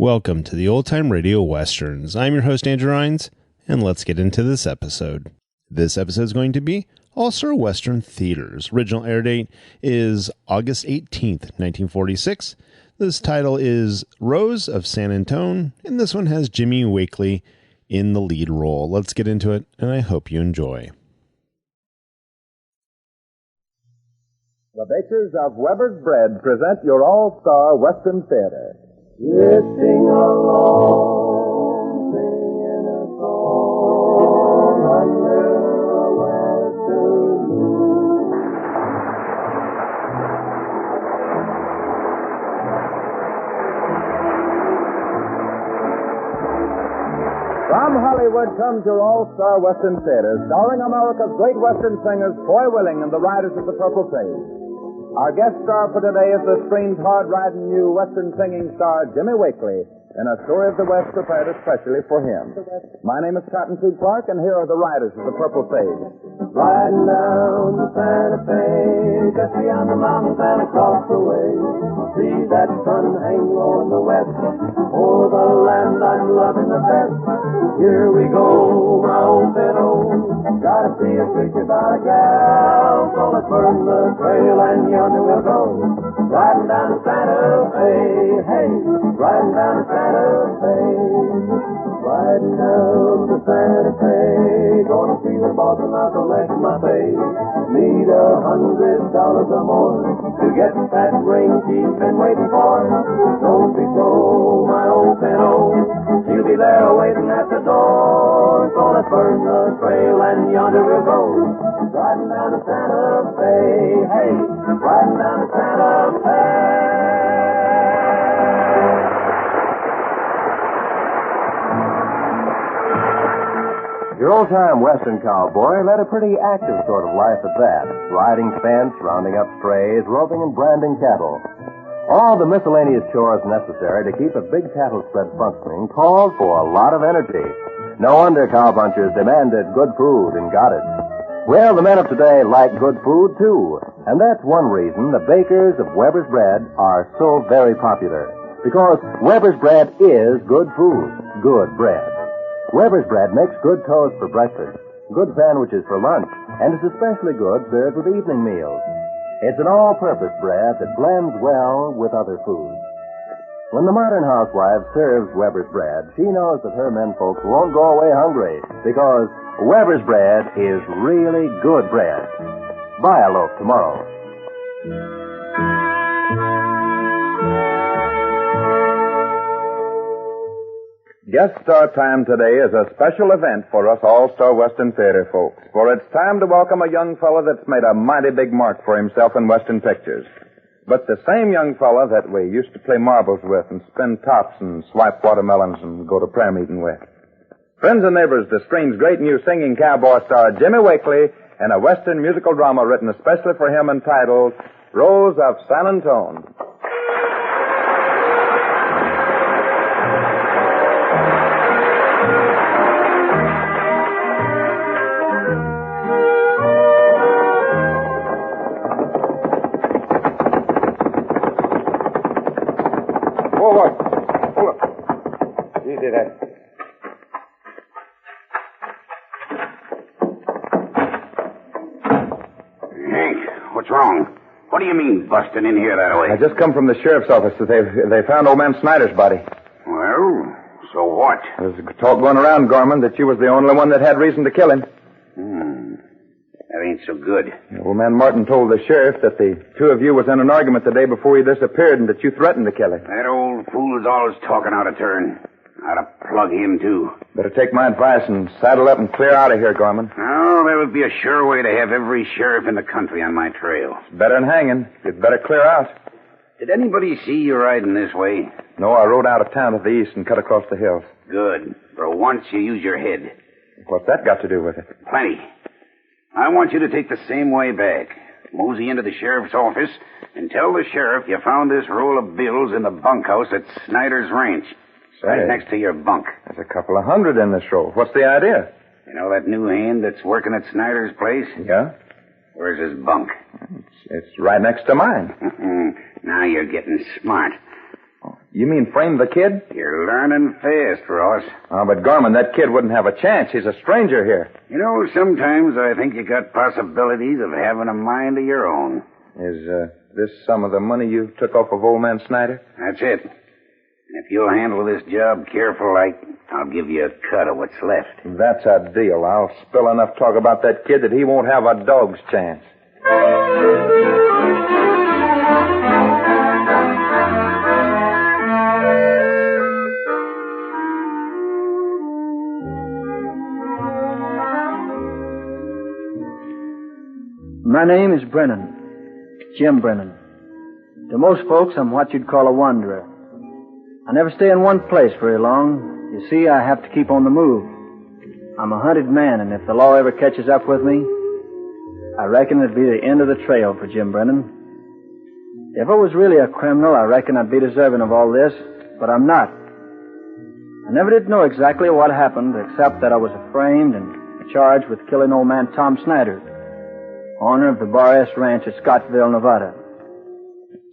Welcome to the Old Time Radio Westerns. I'm your host, Andrew Rhynes, and let's get into this episode. This episode is going to be All-Star Western Theater's original air date is August 18th, 1946. This title is Rose of San Antoine, and this one has Jimmy Wakely in the lead role. Let's get into it, and I hope you enjoy. The bakers of Weber's Bread present your All-Star Western Theater. Drifting along, singing a song under a western moon. From Hollywood comes your All-Star Western Theater, starring America's great Western singers, Foy Willing and the Riders of the Purple Sage. Our guest star for today is the screen's hard-riding new Western singing star, Jimmy Wakely, in a story of the West prepared especially for him. My name is Cottonseed Clark, and here are the Riders of the Purple Sage. Riding down the Santa Fe, just beyond the mountains and across the way. See that sun hang low in the west, oh, the land I'm loving the best. Here we go, my old fiddle, gotta see a preacher about a gal, so let's burn the trail and yonder we'll go. Riding down to Santa Fe, hey, riding down to Santa Fe. Riding down to Santa Fe, gonna see the boss and I'll collect my pay. Need $100 or more to get that ring she's been waiting for. Don't be so, my old fiddle, she'll be there waiting at the door. So let's burn the trail and yonder we'll go. Riding down to Santa Fe, hey, riding down to Santa Fe. Your old-time Western cowboy led a pretty active sort of life at that, riding fence, rounding up strays, roping and branding cattle. All the miscellaneous chores necessary to keep a big cattle spread functioning called for a lot of energy. No wonder cowpunchers demanded good food and got it. Well, the men of today like good food, too, and that's one reason the bakers of Weber's Bread are so very popular, because Weber's Bread is good food, good bread. Weber's Bread makes good toast for breakfast, good sandwiches for lunch, and is especially good served with evening meals. It's an all-purpose bread that blends well with other foods. When the modern housewife serves Weber's Bread, she knows that her menfolks won't go away hungry, because Weber's Bread is really good bread. Buy a loaf tomorrow. Guest star time today is a special event for us All-Star Western Theater folks, for it's time to welcome a young fella that's made a mighty big mark for himself in Western pictures. But the same young fella that we used to play marbles with and spin tops and swipe watermelons and go to prayer meeting with. Friends and neighbors, the screen's great new singing cowboy star, Jimmy Wakely, in a Western musical drama written especially for him entitled Rose of San Antoine. What's wrong? What do you mean, busting in here that way? I just come from the sheriff's office that they found old man Snyder's body. Well, so what? There's talk going around, Gorman, that you was the only one that had reason to kill him. That ain't so good. Old man Martin told the sheriff that the two of you was in an argument the day before he disappeared and that you threatened to kill him. That old fool is always talking out of turn. I'd have plug him, too. Better take my advice and saddle up and clear out of here, Gorman. Oh, that would be a sure way to have every sheriff in the country on my trail. It's better than hanging. You'd better clear out. Did anybody see you riding this way? No, I rode out of town to the east and cut across the hills. Good. For once, you use your head. What's that got to do with it? Plenty. I want you to take the same way back. Mosey into the sheriff's office and tell the sheriff you found this roll of bills in the bunkhouse at Snyder's Ranch. Right next to your bunk. There's a couple of hundred in this roll. What's the idea? You know that new hand that's working at Snyder's place? Yeah? Where's his bunk? It's right next to mine. Now you're getting smart. You mean frame the kid? You're learning fast, Ross. Oh, but Gorman, that kid wouldn't have a chance. He's a stranger here. You know, sometimes I think you got possibilities of having a mind of your own. Is this some of the money you took off of old man Snyder? That's it. And if you'll handle this job careful like, I'll give you a cut of what's left. That's a deal. I'll spill enough talk about that kid that he won't have a dog's chance. My name is Brennan. Jim Brennan. To most folks, I'm what you'd call a wanderer. I never stay in one place very long. You see, I have to keep on the move. I'm a hunted man, and if the law ever catches up with me, I reckon it'd be the end of the trail for Jim Brennan. If I was really a criminal, I reckon I'd be deserving of all this, but I'm not. I never did know exactly what happened, except that I was framed and charged with killing old man Tom Snyder, owner of the Bar S Ranch at Scottsville, Nevada.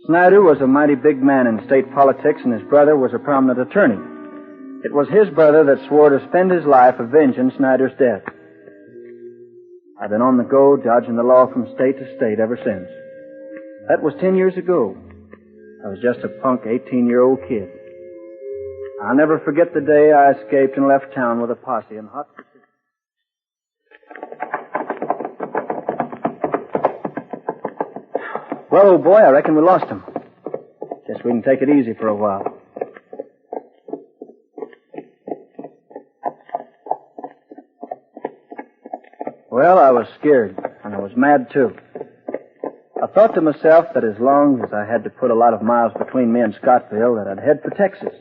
Snyder was a mighty big man in state politics, and his brother was a prominent attorney. It was his brother that swore to spend his life avenging Snyder's death. I've been on the go, dodging the law from state to state ever since. That was 10 years ago. I was just a punk 18-year-old kid. I'll never forget the day I escaped and left town with a posse in hot pursuit. Well, old boy, I reckon we lost him. Guess we can take it easy for a while. Well, I was scared, and I was mad, too. I thought to myself that as long as I had to put a lot of miles between me and Scottsville, that I'd head for Texas.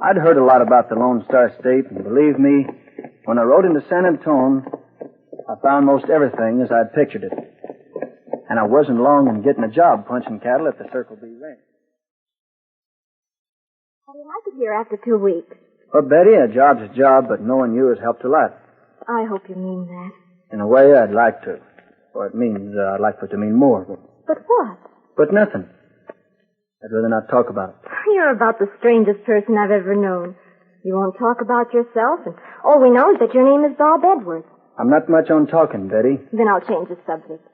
I'd heard a lot about the Lone Star State, and believe me, when I rode into San Antonio, I found most everything as I'd pictured it. And I wasn't long in getting a job punching cattle at the Circle B Ranch. How do you like it here after 2 weeks? Well, Betty, a job's a job, but knowing you has helped a lot. I hope you mean that. In a way, I'd like to. Or it means I'd like for it to mean more. But what? But nothing. I'd rather not talk about it. You're about the strangest person I've ever known. You won't talk about yourself, and all we know is that your name is Bob Edwards. I'm not much on talking, Betty. Then I'll change the subject.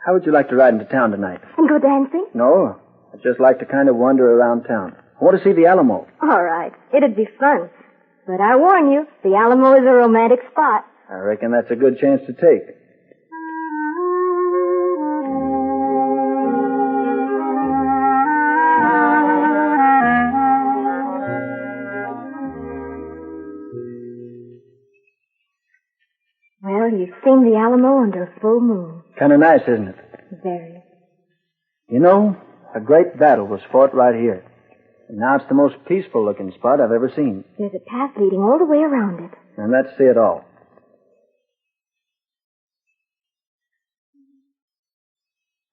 How would you like to ride into town tonight? And go dancing? No, I'd just like to kind of wander around town. I want to see the Alamo. All right. It'd be fun. But I warn you, the Alamo is a romantic spot. I reckon that's a good chance to take. Well, you've seen the Alamo under a full moon. Kind of nice, isn't it? Very. You know, a great battle was fought right here. And now it's the most peaceful-looking spot I've ever seen. There's a path leading all the way around it. And let's see it all.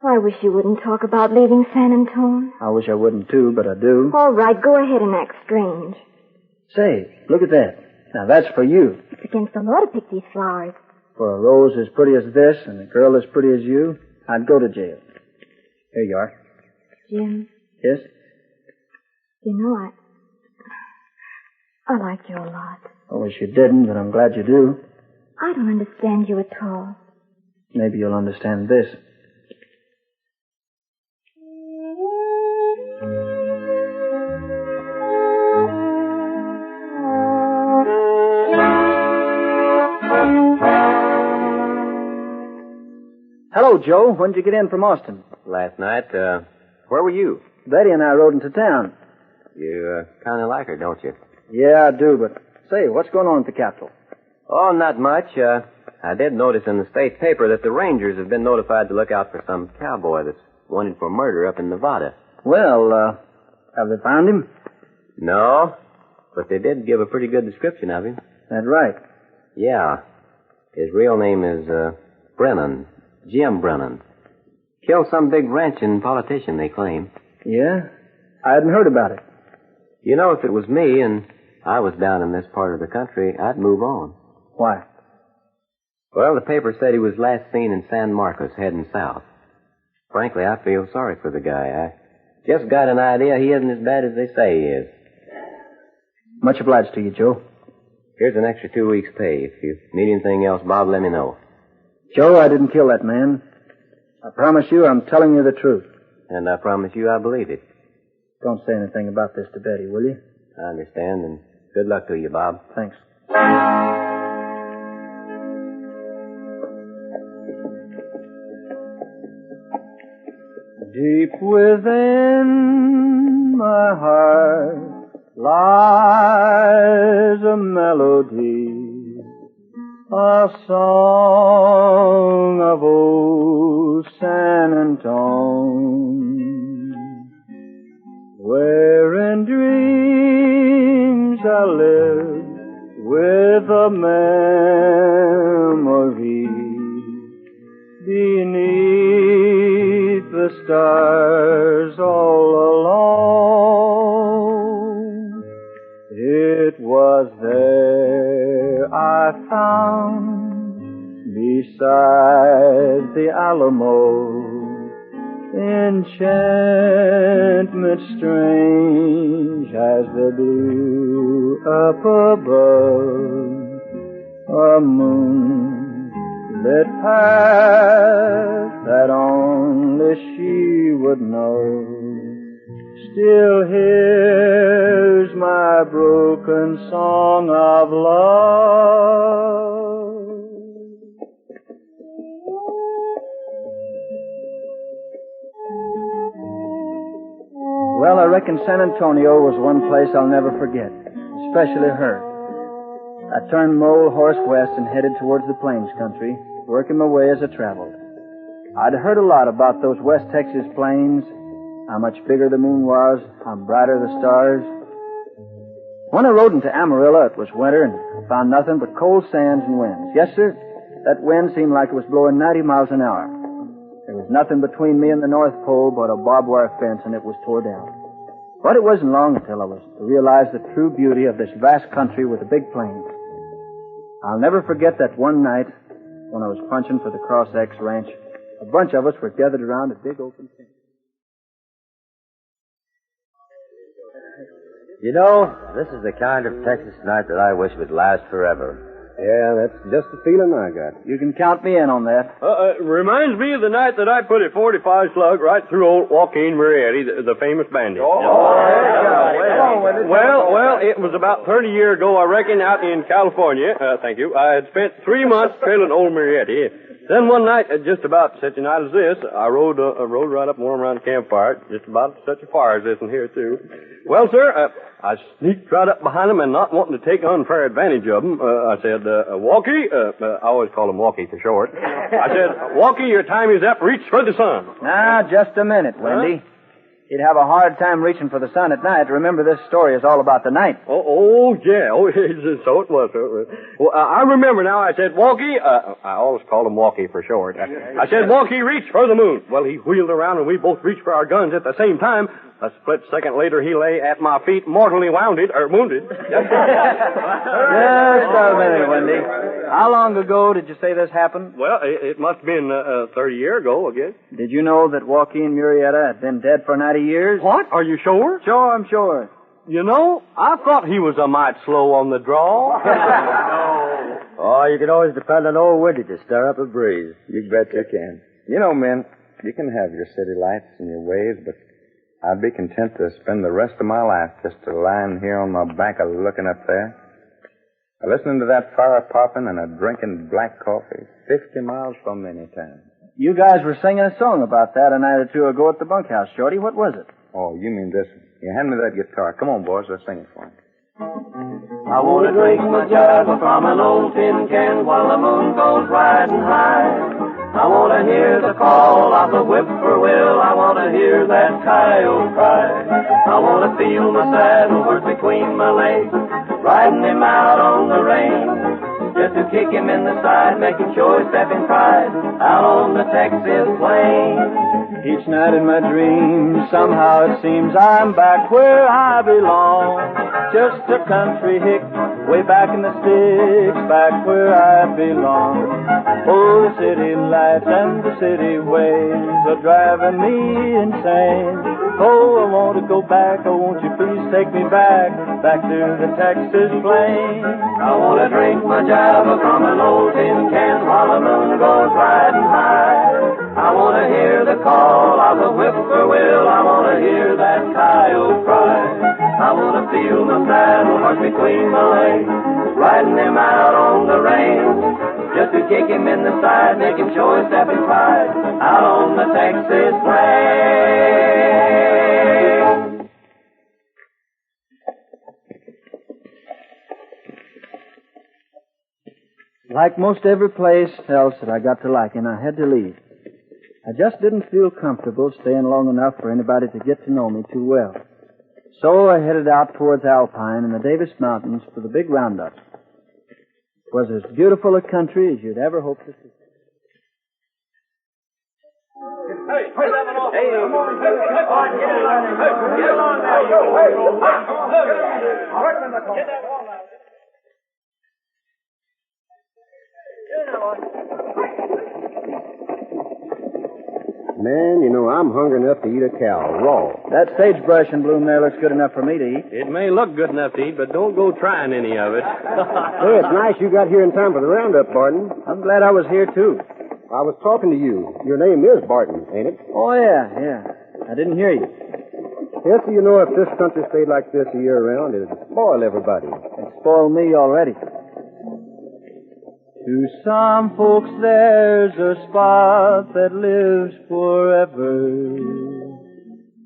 I wish you wouldn't talk about leaving San Antonio. I wish I wouldn't, too, but I do. All right, go ahead and act strange. Say, look at that. Now, that's for you. It's against the law to pick these flowers. For a rose as pretty as this and a girl as pretty as you, I'd go to jail. Here you are. Jim, Yes? you know, I like you a lot. I wish you didn't, but I'm glad you do. I don't understand you at all. Maybe you'll understand this. Hello, Joe. When did you get in from Austin? Last night, where were you? Betty and I rode into town. You kind of like her, don't you? Yeah, I do, but say, what's going on at the Capitol? Oh, not much. I did notice in the state paper that the Rangers have been notified to look out for some cowboy that's wanted for murder up in Nevada. Well, have they found him? No, but they did give a pretty good description of him. That's right. Yeah. His real name is, Brennan. Jim Brennan. Killed some big ranching politician, they claim. Yeah? I hadn't heard about it. You know, if it was me and I was down in this part of the country, I'd move on. Why? Well, the paper said he was last seen in San Marcos heading south. Frankly, I feel sorry for the guy. Just got an idea he isn't as bad as they say he is. Much obliged to you, Joe. Here's an extra 2 weeks' pay. If you need anything else, Bob, let me know. Joe, I didn't kill that man. I promise you I'm telling you the truth. And I promise you I believe it. Don't say anything about this to Betty, will you? I understand, and good luck to you, Bob. Thanks. Deep within my heart lies a melody, a song of old San Antonio, where in dreams I live with a memory beneath the stars all alone. It was there I found beside the Alamo enchantment strange as the blue up above, a moon lit path that only she would know. Still hears my broken song of love. Well, I reckon San Antonio was one place I'll never forget, especially her. I turned my old horse west and headed towards the plains country, working my way as I traveled. I'd heard a lot about those West Texas plains, how much bigger the moon was, how brighter the stars. When I rode into Amarillo, it was winter, and I found nothing but cold sands and winds. Yes, sir, that wind seemed like it was blowing 90 miles an hour. There was nothing between me and the North Pole but a barbed wire fence, and it was tore down. But it wasn't long until I was to realize the true beauty of this vast country with the big plains. I'll never forget that one night when I was punching for the Cross X Ranch. A bunch of us were gathered around a big open tent. You know, this is the kind of Texas night that I wish would last forever. Yeah, that's just the feeling I got. You can count me in on that. Reminds me of the night that I put a 45 slug right through old Joaquin Marietti, the famous bandit. Well, it was about 30 years ago, I reckon, out in California. Thank you. I had spent 3 months trailing old Marietti. Then one night, just about such a night as this, I rode right up warm around the campfire, just about such a fire as this in here, too. Well, sir, I sneaked right up behind him and not wanting to take unfair advantage of him, I said, Walkie, I always call him Walkie for short. I said, Walkie, your time is up. Reach for the sun. Now, just a minute, Wendy. Huh? You'd have a hard time reaching for the sun at night. Remember, this story is all about the night. Oh, yeah. Oh, so it was. Well, I remember now. I said, Walkie, I always call him Walkie for short. I said, Walkie, reach for the moon. Well, he wheeled around and we both reached for our guns at the same time. A split second later, he lay at my feet, mortally wounded. Just a minute, Wendy. How long ago did you say this happened? Well, it must have been 30 years ago, I guess. Did you know that Joaquin Murrieta had been dead for 90 years? What? Are you sure? Sure, I'm sure. You know, I thought he was a mite slow on the draw. No. Oh, you can always depend on old Wendy to stir up a breeze. You bet you can. You know, men, you can have your city lights and your ways, but I'd be content to spend the rest of my life just lying here on my back looking up there, listening to that fire popping and drinking black coffee 50 miles from any town. You guys were singing a song about that a night or two ago at the bunkhouse, Shorty. What was it? Oh, you mean this one. You hand me that guitar. Come on, boys, let's sing it for me. I want to drink my java from an old tin can while the moon goes riding high. I want to hear the call of the whippoorwill. I want to hear that coyote cry. I want to feel my saddle horse between my legs, riding him out on the range, just to kick him in the side, making sure stepping pride out on the Texas plain. Each night in my dreams, somehow it seems I'm back where I belong. Just a country hick way back in the sticks, back where I belong. Oh, the city lights and the city ways are driving me insane. Oh, I want to go back, oh, won't you please take me back to the Texas plain. I want to drink my Java from an old tin can while the moon goes riding high. I want to hear the call of the whippoorwill. I want to hear that coyote cry. I want to feel my saddle horse between my legs, riding him out on the range, just to kick him in the side, make him show his step and pride, out on the Texas plain. Like most every place else that I got to liking, I had to leave. I just didn't feel comfortable staying long enough for anybody to get to know me too well. So I headed out towards Alpine and the Davis Mountains for the big roundup. It was as beautiful a country as you'd ever hope to see. Hey, put that one off. Hey, come on, get along now. Get that wall out. Man, you know, I'm hungry enough to eat a cow, raw. That sagebrush and bloom there looks good enough for me to eat. It may look good enough to eat, but don't go trying any of it. Hey, it's nice you got here in time for the roundup, Barton. I'm glad I was here, too. I was talking to you. Your name is Barton, ain't it? Oh, yeah. I didn't hear you. Yes, you know, if this country stayed like this a year round, it'd spoil everybody. It spoiled me already. To some folks there's a spot that lives forever,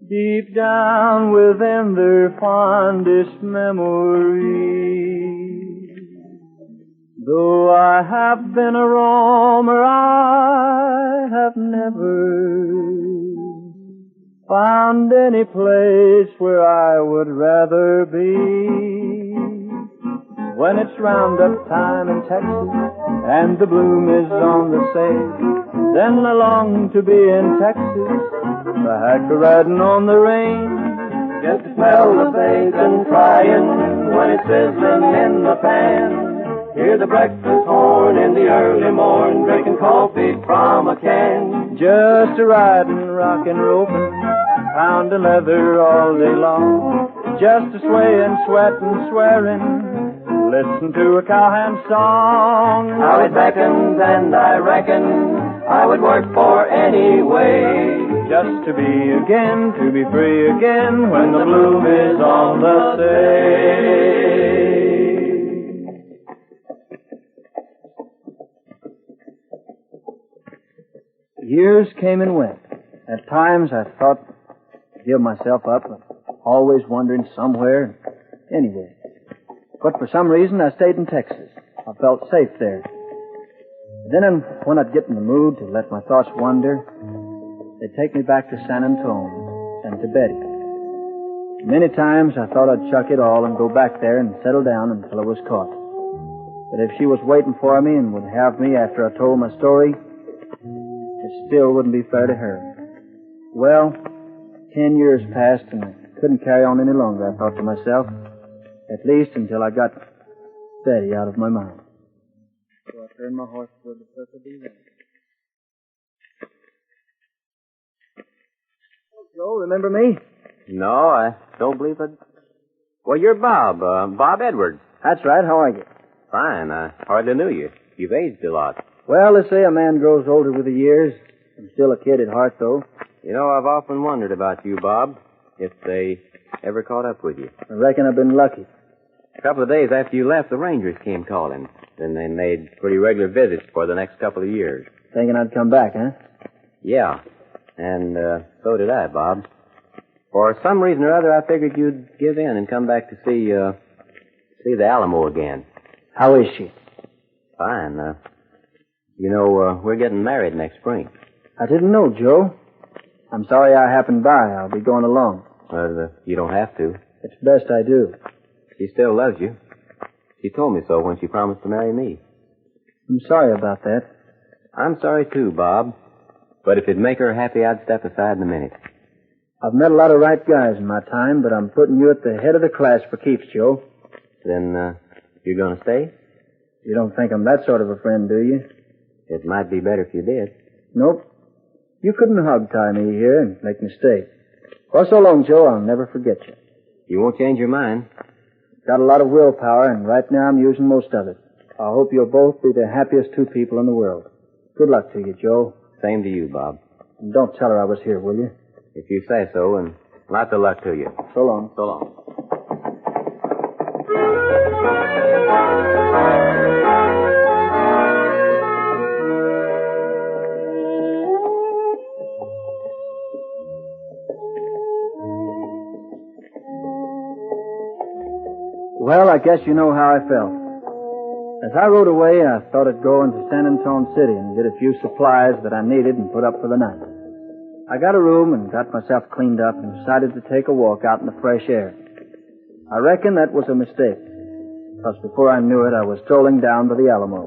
deep down within their fondest memory. Though I have been a roamer, I have never found any place where I would rather be. When it's roundup time in Texas and the bloom is on the sage, then I long to be in Texas, back riding on the range, just to smell the bacon frying when it's sizzling in the pan. Hear the breakfast horn in the early morn, drinking coffee from a can. Just a riding, rockin', roping, pounding leather all day long, just a swaying, sweating, swearing. Listen to a cowhand song. How it beckons, and I reckon I would work for any way, just to be again, to be free again, when the bloom is on the stage. Years came and went. At times I thought to give myself up, always wandering somewhere, anywhere. But for some reason, I stayed in Texas. I felt safe there. Then when I'd get in the mood to let my thoughts wander, they'd take me back to San Antoine and to Betty. Many times I thought I'd chuck it all and go back there and settle down until I was caught. But if she was waiting for me and would have me after I told my story, it still wouldn't be fair to her. Well, 10 years passed and I couldn't carry on any longer, I thought to myself. At least until I got Betty out of my mind. So I turned my horse toward the Circle D. Joe, remember me? No, I don't believe it. Well, you're Bob Edwards. That's right. How are you? Fine. I hardly knew you. You've aged a lot. Well, they say a man grows older with the years. I'm still a kid at heart, though. You know, I've often wondered about you, Bob, if they ever caught up with you. I reckon I've been lucky. A couple of days after you left, the Rangers came calling. Then they made pretty regular visits for the next couple of years. Thinking I'd come back, huh? Yeah. And so did I, Bob. For some reason or other, I figured you'd give in and come back to see the Alamo again. How is she? Fine. You know, we're getting married next spring. I didn't know, Joe. I'm sorry I happened by. I'll be going along. Well, you don't have to. It's best I do. She still loves you. She told me so when she promised to marry me. I'm sorry about that. I'm sorry, too, Bob. But if it'd make her happy, I'd step aside in a minute. I've met a lot of right guys in my time, but I'm putting you at the head of the class for keeps, Joe. Then, You gonna stay? You don't think I'm that sort of a friend, do you? It might be better if you did. Nope. You couldn't hog-tie me here and make me stay. Well, so long, Joe. I'll never forget you. You won't change your mind. Got a lot of willpower, and right now I'm using most of it. I hope you'll both be the happiest two people in the world. Good luck to you, Joe. Same to you, Bob. And don't tell her I was here, will you? If you say so, and lots of luck to you. So long. So long. Well, I guess you know how I felt. As I rode away, I thought I'd go into San Antonio City and get a few supplies that I needed and put up for the night. I got a room and got myself cleaned up and decided to take a walk out in the fresh air. I reckon that was a mistake, because before I knew it, I was strolling down by the Alamo.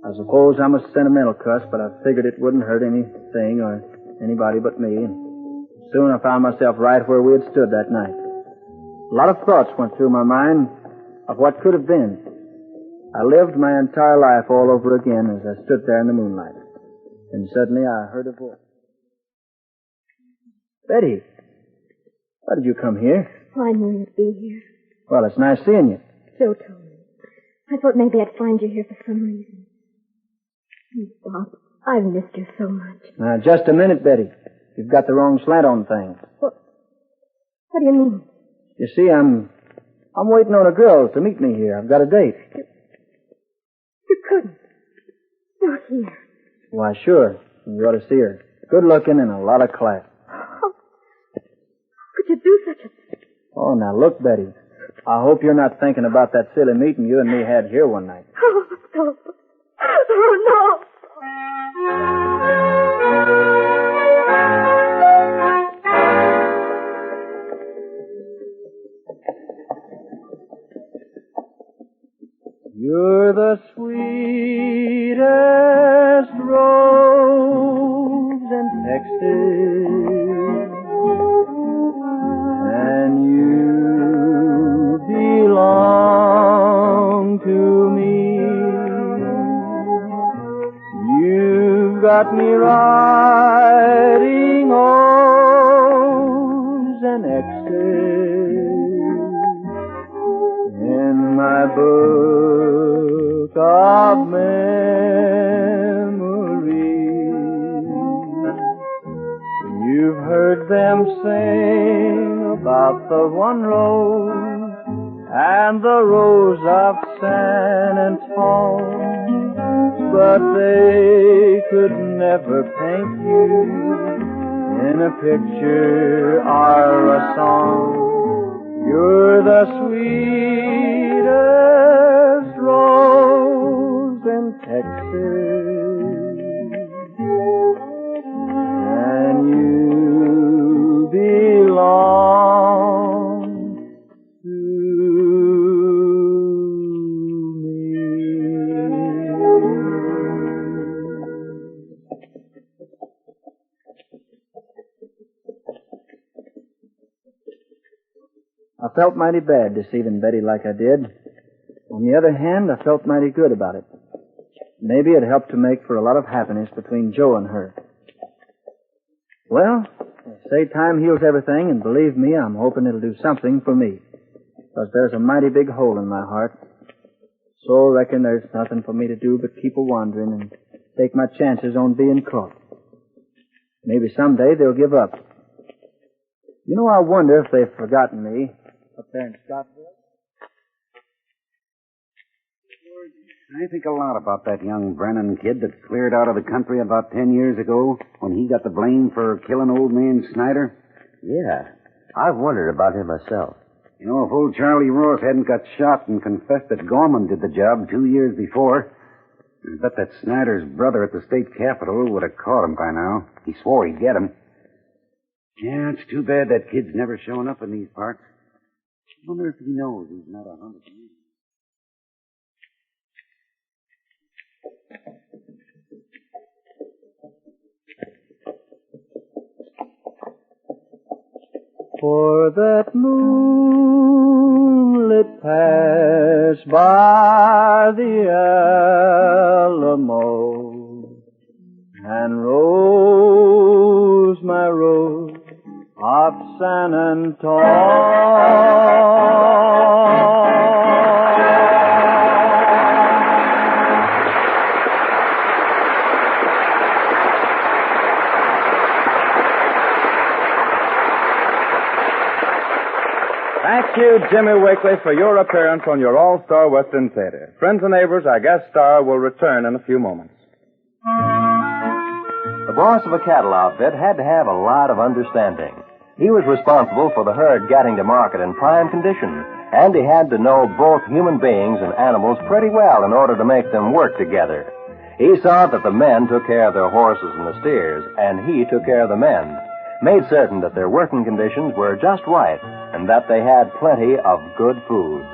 I suppose I'm a sentimental cuss, but I figured it wouldn't hurt anything or anybody but me, and soon I found myself right where we had stood that night. A lot of thoughts went through my mind of what could have been. I lived my entire life all over again as I stood there in the moonlight. And suddenly I heard a voice. Betty, why did you come here? Oh, I knew you'd be here. Well, it's nice seeing you. Joe told me. I thought maybe I'd find you here for some reason. Oh, Bob, I've missed you so much. Now, just a minute, Betty. You've got the wrong slant on things. What do you mean? You see, I'm waiting on a girl to meet me here. I've got a date. You couldn't. You're here. Why, sure. You ought to see her. Good looking and a lot of class. How could you do such a thing? Oh, now look, Betty. I hope you're not thinking about that silly meeting you and me had here one night. Oh, no. Oh, no. You're the sweetest rose in Texas, and you belong to me. You've got me writing O's and X's in my book of memories. You've heard them sing about the one rose and the rose of San Antonio, but they could never paint you in a picture or a song. You're the sweetest rose in Texas, and you belong to me. I felt mighty bad deceiving Betty like I did. On the other hand, I felt mighty good about it. Maybe it helped to make for a lot of happiness between Joe and her. Well, they say time heals everything, and believe me, I'm hoping it'll do something for me. Because there's a mighty big hole in my heart. So I reckon there's nothing for me to do but keep a-wandering and take my chances on being caught. Maybe someday they'll give up. You know, I wonder if they've forgotten me up there in Scottsville. I think a lot about that young Brennan kid that cleared out of the country about 10 years ago when he got the blame for killing old man Snyder. Yeah, I've wondered about him myself. You know, if old Charlie Ross hadn't got shot and confessed that Gorman did the job 2 years before, I bet that Snyder's brother at the state capitol would have caught him by now. He swore he'd get him. Yeah, it's too bad that kid's never shown up in these parts. I wonder if he knows he's not 100%. For that moonlight it passed by the Alamo and rose my rose of San Antoine. Thank you, Jimmy Wakely, for your appearance on your All-Star Western Theater. Friends and neighbors, our guest star will return in a few moments. The boss of a cattle outfit had to have a lot of understanding. He was responsible for the herd getting to market in prime condition, and he had to know both human beings and animals pretty well in order to make them work together. He saw that the men took care of their horses and the steers, and he took care of the men, made certain that their working conditions were just right, and that they had plenty of good food.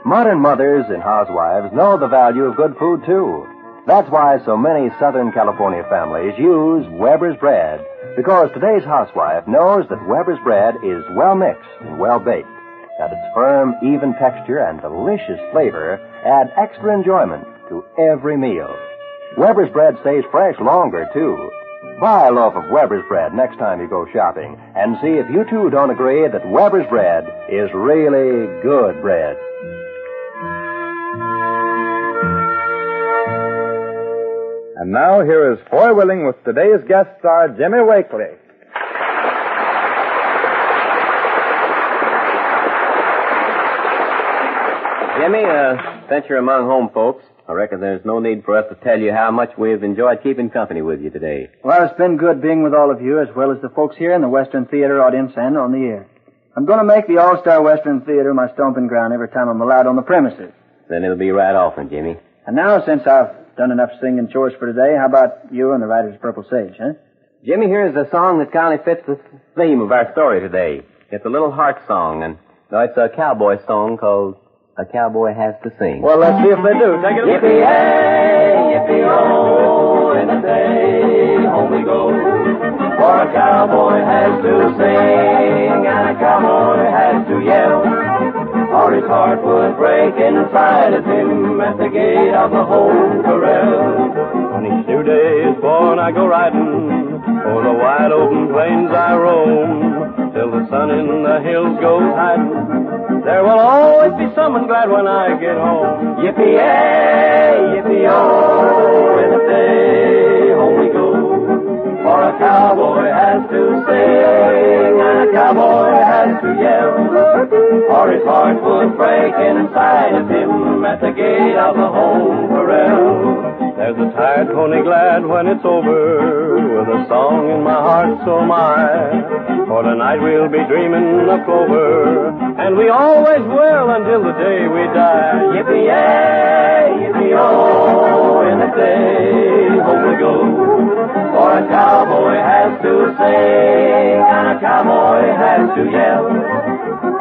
Modern mothers and housewives know the value of good food, too. That's why so many Southern California families use Weber's bread, because today's housewife knows that Weber's bread is well mixed and well baked, that its firm, even texture and delicious flavor add extra enjoyment to every meal. Weber's bread stays fresh longer, too. Buy a loaf of Weber's bread next time you go shopping, and see if you too don't agree that Weber's bread is really good bread. And now here is Foy Willing with today's guest star, Jimmy Wakely. Jimmy, since you're among home folks, I reckon there's no need for us to tell you how much we've enjoyed keeping company with you today. Well, it's been good being with all of you, as well as the folks here in the Western Theater audience and on the air. I'm going to make the All-Star Western Theater my stomping ground every time I'm allowed on the premises. Then it'll be right often, Jimmy. And now, since I've done enough singing chores for today, how about you and the Riders of Purple Sage, huh? Jimmy, here's a song that kind of fits the theme of our story today. It's a little heart song, and it's a cowboy song called A Cowboy Has to Sing. Well, let's see if they do. Take it away. Yippee-yay, yippee-oh, in the day, home we go. For a cowboy has to sing, and a cowboy has to yell, or his heart would break inside of him at the gate of the home corral. On each new day is born, I go riding, o'er the wide open plains I roam, till the sun in the hills goes hiding. There will always be someone glad when I get home. Yippee-yay, yippee-oh, in the day, home we go. For a cowboy has to sing, and a cowboy has to yell, or his heart would break inside of him at the gate of the home corral. There's a tired pony glad when it's over, with a song in my heart so my. For tonight we'll be dreaming of clover, and we always will until the day we die. Yippee-yay, yippee-oh, in the day, home we go. For a cowboy has to sing, and a cowboy has to yell,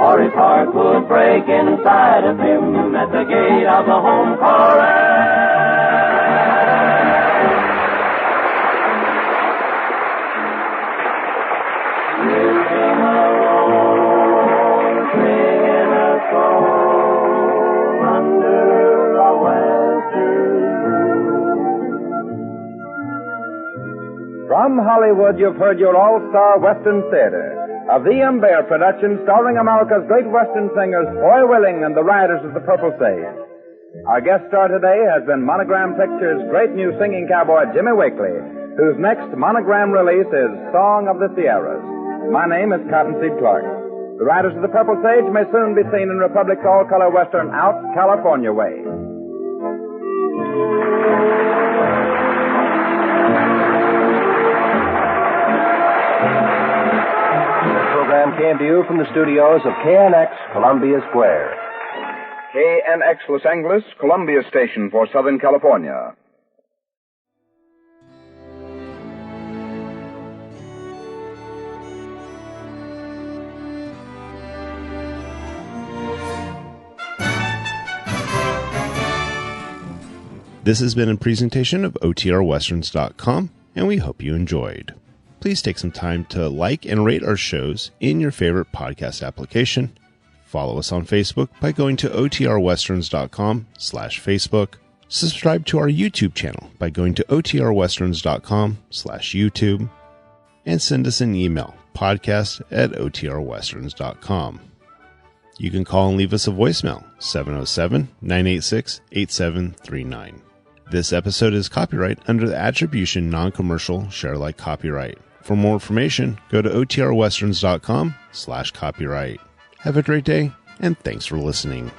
or his heart would break inside of him at the gate of the home corral. Singing alone, singing a song under a western moon. From Hollywood, you've heard your All-Star Western Theater, a V.M. Bear production starring America's great Western singers Foy Willing and the Riders of the Purple Sage. Our guest star today has been Monogram Pictures' great new singing cowboy Jimmy Wakely, whose next monogram release is Song of the Sierras. My name is Cottonseed Clark. The Riders of the Purple Sage may soon be seen in Republic's all-color Western Out California Way. Came to you from the studios of KNX, Columbia Square. KNX Los Angeles, Columbia Station for Southern California. This has been a presentation of OTRWesterns.com, and we hope you enjoyed. Please take some time to like and rate our shows in your favorite podcast application. Follow us on Facebook by going to otrwesterns.com/Facebook. Subscribe to our YouTube channel by going to otrwesterns.com/YouTube. And send us an email, podcast@otrwesterns.com. You can call and leave us a voicemail, 707-986-8739. This episode is copyright under the Attribution Non-Commercial Share Alike Copyright. For more information, go to otrwesterns.com/copyright. Have a great day, and thanks for listening.